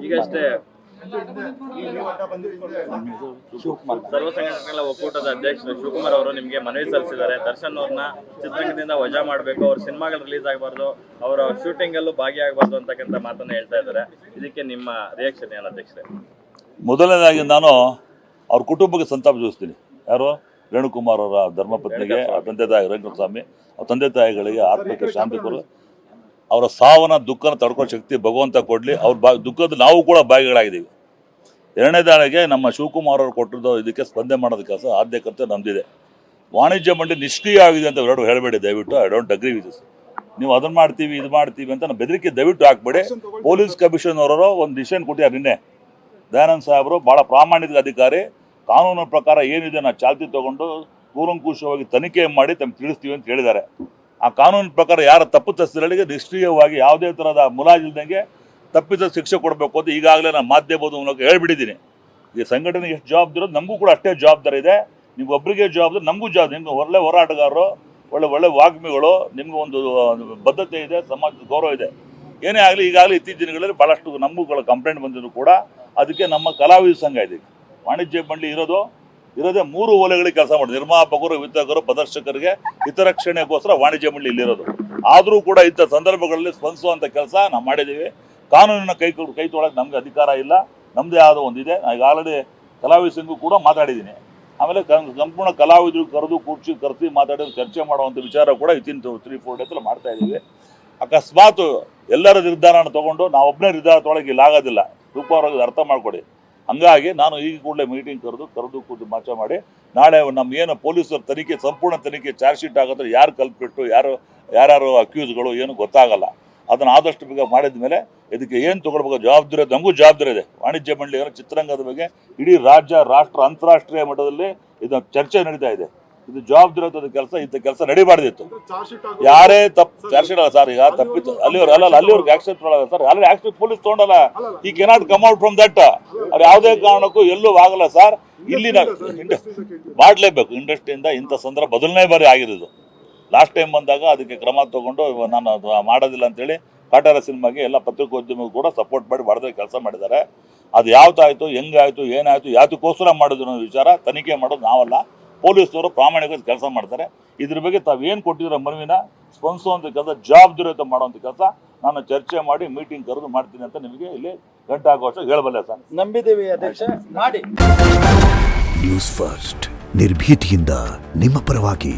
ಈಗಷ್ಟೇ ಸರ್ವ ಸಂಘಟನೆಗಳ ಒಕ್ಕೂಟದ ಅಧ್ಯಕ್ಷರು ಶಿವಕುಮಾರ್ ಅವರು ನಿಮಗೆ ಮನವಿ ಸಲ್ಲಿಸಿದ್ದಾರೆ. ದರ್ಶನ್ ಅವ್ರನ್ನ ಚಿತ್ರರಂಗದಿಂದ ವಜಾ ಮಾಡಬೇಕು, ಅವ್ರ ಸಿನಿಮಾಗಳು ರಿಲೀಸ್ ಆಗಬಾರ್ದು, ಅವರ ಶೂಟಿಂಗ್ ಅಲ್ಲೂ ಭಾಗಿಯಾಗಬಾರ್ದು ಅಂತಕ್ಕಂಥ ಮಾತನ್ನ ಹೇಳ್ತಾ ಇದ್ದಾರೆ. ಇದಕ್ಕೆ ನಿಮ್ಮ ರಿಯಾಕ್ಷನ್ ಏನು ಅಧ್ಯಕ್ಷರೇ? ಮೊದಲನೇದಾಗಿ ನಾನು ಅವ್ರ ಕುಟುಂಬಕ್ಕೆ ಸಂತಾಪ ಸೂಚಿಸ್ತೀನಿ. ಯಾರು? ರೇಣುಕುಮಾರ್ ಅವರ ಧರ್ಮಪತ್ನಿಗೆ, ತಂದೆ ತಾಯಿ ರೇಣುಕಸ್ವಾಮಿ, ಅವ್ರ ತಂದೆ ತಾಯಿಗಳಿಗೆ ಆತ್ಮಕ್ಕೆ ಶಾಂತಿ ಕೊಡು. ಅವರ ಸಾವನ್ನ ದುಃಖನ ತಡ್ಕೊಳ್ಳೋ ಶಕ್ತಿ ಭಗವಂತ ಕೊಡಲಿ. ಅವ್ರ ದುಃಖದ ನಾವು ಕೂಡ ಭಾಗಿಗಳಾಗಿದ್ದೀವಿ. ಎರಡನೇದಾಳಿಗೆ ನಮ್ಮ ಶಿವಕುಮಾರ್ ಅವರು ಕೊಟ್ಟಿರೋ ಇದಕ್ಕೆ ಸ್ಪಂದನೆ ಮಾಡೋದ ಕೆಲಸ ಆದ್ಯ ಕರ್ತವ್ಯ ನಮ್ದಿದೆ. ವಾಣಿಜ್ಯ ಮಂಡಳಿ ನಿಷ್ಕ್ರಿಯ ಆಗಿದೆ ಅಂತ ಎರಡು ಹೇಳಬೇಡಿ ದಯವಿಟ್ಟು. I don't agree with this. ನೀವು ಅದನ್ನ ಮಾಡ್ತೀವಿ ಇದು ಮಾಡ್ತೀವಿ ಅಂತ ನಮ್ಮ ಬೆದರಿಕೆ ದಯವಿಟ್ಟು ಹಾಕ್ಬೇಡಿ. ಪೊಲೀಸ್ ಕಮಿಷನ್ ಅವರವರು ಒಂದು ಡಿಸಿಷನ್ ಕೊಟ್ಟಿದ್ದಾರೆ ನಿನ್ನೆ. ದಯಾನಂದ್ ಸಾಹೇಬರು ಭಾಳ ಪ್ರಾಮಾಣಿಕ ಅಧಿಕಾರಿ, ಕಾನೂನಿನ ಪ್ರಕಾರ ಏನಿದೆ ನಾವು ಚಾಲ್ತಿ ತಗೊಂಡು ಕೂಲಂಕುಷವಾಗಿ ತನಿಖೆ ಮಾಡಿ ತಮಗೆ ತಿಳಿಸ್ತೀವಿ ಅಂತ ಹೇಳಿದ್ದಾರೆ. ಆ ಕಾನೂನಿನ ಪ್ರಕಾರ ಯಾರ ತಪ್ಪಿತಸ್ಥರಿಗೆ ನಿಷ್ಕ್ರಿಯವಾಗಿ ಯಾವುದೇ ಥರದ ಮುಲಾಜಿಲ್ದಂಗೆ ತಪ್ಪಿದ ಶಿಕ್ಷೆ ಕೊಡಬೇಕು ಅಂತ ಈಗಾಗಲೇ ನಾನು ಮಾಧ್ಯಮದ ಮೂಲಕ ಹೇಳ್ಬಿಟ್ಟಿದ್ದೀನಿ. ಈ ಸಂಘಟನೆಗೆ ಎಷ್ಟು ಜವಾಬ್ದಾರಿ ನಮಗೂ ಕೂಡ ಅಷ್ಟೇ ಜವಾಬ್ದಾರಿ ಇದೆ. ನೀವು ಒಬ್ಬರಿಗೆ ಜವಾಬ್ದಾರಿ, ನಮಗೂ ಜವಾಬ್ದಾರಿ. ನಿಮ್ಗೆ ಒಳ್ಳೆ ಹೋರಾಟಗಾರರು, ಒಳ್ಳೆ ವಾಗ್ಮಿಗಳು, ನಿಮ್ಗೆ ಒಂದು ಬದ್ಧತೆ ಇದೆ, ಸಮಾಜದ ಗೌರವ ಇದೆ. ಏನೇ ಆಗಲಿ ಈಗಾಗಲೇ ಇತ್ತೀಚಿನ ದಿನಗಳಲ್ಲಿ ಭಾಳಷ್ಟು ನಮಗೂ ಕಂಪ್ಲೇಂಟ್ ಬಂದಿದ್ರು ಕೂಡ ಅದಕ್ಕೆ ನಮ್ಮ ಕಲಾವಿದ ಸಂಘ ಇದೆ. ವಾಣಿಜ್ಯ ಮಂಡಳಿ ಇರೋದೇ 3 ವಲಯಗಳಿಗೆ ಕೆಲಸ ಮಾಡಿ, ನಿರ್ಮಾಪಕರು, ವಿತರಕರು, ಪ್ರದರ್ಶಕರಿಗೆ ಹಿತರಕ್ಷಣೆಗೋಸ್ಕರ ವಾಣಿಜ್ಯ ಮಂಡಳಿ ಇಲ್ಲಿರೋದು. ಆದರೂ ಕೂಡ ಇಂಥ ಸಂದರ್ಭಗಳಲ್ಲಿ ಸ್ಪಂದಿಸುವಂಥ ಕೆಲಸ ನಾವು ಮಾಡಿದ್ದೀವಿ. ಕಾನೂನಿನ ಕೈ ತೊಗೊಳಕ್ಕೆ ನಮಗೆ ಅಧಿಕಾರ ಇಲ್ಲ, ನಮ್ಮದೇ ಆದ ಒಂದಿದೆ. ಈಗ ಆಲ್ರೆಡಿ ಕಲಾವಿದ ಸಂಘ ಕೂಡ ಮಾತಾಡಿದ್ದೀನಿ. ಆಮೇಲೆ ಸಂಪೂರ್ಣ ಕಲಾವಿದರು ಕರೆಸಿ ಮಾತಾಡಿ ಚರ್ಚೆ ಮಾಡುವಂಥ ವಿಚಾರ ಕೂಡ ಇತ್ತಿನ 3-4 ಡೇಸಲ್ಲಿ ಮಾಡ್ತಾ ಇದ್ದೀವಿ. ಅಕಸ್ಮಾತ್ ಎಲ್ಲರ ನಿರ್ಧಾರನ ತೊಗೊಂಡು ನಾವೊಬ್ಬನೇ ನಿರ್ಧಾರ ತೊಗೊಳಕ್ಕೆ ಇಲ್ಲಿ ಆಗೋದಿಲ್ಲ. ರೂಪವಾಗಿ ಅರ್ಥ ಮಾಡ್ಕೊಡಿ. ಹಂಗಾಗಿ ನಾನು ಈಗ ಕೂಡಲೇ ಮೀಟಿಂಗ್ ಕರೆದು ಕೂತು ಮಾಚ ಮಾಡಿ ನಾಳೆ ನಮ್ಮ ಏನು ಪೊಲೀಸರ ತನಿಖೆ, ಸಂಪೂರ್ಣ ತನಿಖೆ, ಚಾರ್ಜ್ ಶೀಟ್ ಆಗೋದ್ರೆ ಯಾರು ಕಲ್ಪಿಟ್ಟು ಯಾರು ಅಕ್ಯೂಸ್ಗಳು ಏನು ಗೊತ್ತಾಗಲ್ಲ. ಅದನ್ನು ಆದಷ್ಟು ಬೇಗ ಮಾಡಿದ ಮೇಲೆ ಇದಕ್ಕೆ ಏನು ತೊಗೊಳ್ಬೇಕು ಜವಾಬ್ದಾರಿ, ನಮಗೂ ಜವಾಬ್ದಾರಿ ಇದೆ. ವಾಣಿಜ್ಯ ಮಂಡಳಿ ಚಿತ್ರರಂಗದ ಬಗ್ಗೆ ಇಡೀ ರಾಜ್ಯ, ರಾಷ್ಟ್ರ, ಅಂತಾರಾಷ್ಟ್ರೀಯ ಮಟ್ಟದಲ್ಲಿ ಇದು ಚರ್ಚೆ ನಡೀತಾ ಇದೆ. ಇದು ಜವಾಬ್ದಾರಿ ಕೆಲಸ, ಇಂಥ ಕೆಲಸ ನಡಿಬಾರ್ದಿತ್ತು. ಯಾರೇ ತಪ್ಪು ಚಾರ್ಜ್ ಶೀಟ್ ಅಲ್ಲ ಸರ್, ಈಗ ತಪ್ಪಿತ್ತು ಅಲ್ಲಿವರೆಗೆ ಆಕ್ಸೆಪ್ಟ್ ಮಾಡಲ್ಲ ಸರ್. ಅಲ್ಲಿ ಆಕ್ಸೆಪ್ಟ್ ಪೊಲೀಸ್ ತೊಗೊಂಡಲ್ಲ, ಈ cannot come out from that. ಅದು ಯಾವುದೇ ಕಾರಣಕ್ಕೂ ಎಲ್ಲೂ ಆಗಲ್ಲ ಸರ್. ಇಲ್ಲಿ ಮಾಡಲೇಬೇಕು. ಇಂಡಸ್ಟ್ರಿಯಿಂದ ಇಂಥ ಸಂದರ್ಭ ಮೊದಲನೇ ಬಾರಿ ಆಗಿರೋದು. ಲಾಸ್ಟ್ ಟೈಮ್ ಬಂದಾಗ ಅದಕ್ಕೆ ಕ್ರಮ ತಗೊಂಡು ನಾನು ಮಾಡೋದಿಲ್ಲ ಅಂತೇಳಿ ಕಾಟಾರ ಸಿನಿಮಾಗೆ ಎಲ್ಲ ಪತ್ರಿಕೋದ್ಯಮಿಗೂ ಕೂಡ ಸಪೋರ್ಟ್ ಮಾಡಿ ಮಾಡಿದ್ರೆ ಕೆಲಸ ಮಾಡಿದ್ದಾರೆ. ಅದು ಯಾವ್ದಾಯ್ತು, ಹೆಂಗಾಯ್ತು, ಏನಾಯ್ತು, ಯಾತಕ್ಕೋಸ್ಕರ ಮಾಡಿದ್ರು ಅನ್ನೋ ವಿಚಾರ ತನಿಖೆ ಮಾಡೋದು ನಾವಲ್ಲ, ಪೊಲೀಸರು ಪ್ರಾಮಾಣಿಕವಾಗಿ ಕೆಲಸ ಮಾಡ್ತಾರೆ. ಇದ್ರ ಬಗ್ಗೆ ತಾವೇನು ಕೊಟ್ಟಿರೋ ಮನವಿನ ಸ್ಪಂದಿಸುವಂಥ ಕೆಲಸ, ಜವಾಬ್ದಾರಿಯುತ ಮಾಡುವಂಥ ಕೆಲಸ ನಾನು ಚರ್ಚೆ ಮಾಡಿ ಮೀಟಿಂಗ್ ಕರೆದು ಮಾಡ್ತೀನಿ ಅಂತ ನಿಮಗೆ ಇಲ್ಲಿ ಗಂಟಾಗುವಷ್ಟು ಹೇಳಬಲ್ಲೆ ಸರ್. ನಂಬಿದ್ದೀವಿ ಅಧ್ಯಕ್ಷ, ಮಾಡಿ. ನ್ಯೂಸ್ ಫಸ್ಟ್ ನಿರ್ಭೀತಿಯಿಂದ ನಿಮ್ಮ ಪರವಾಗಿ.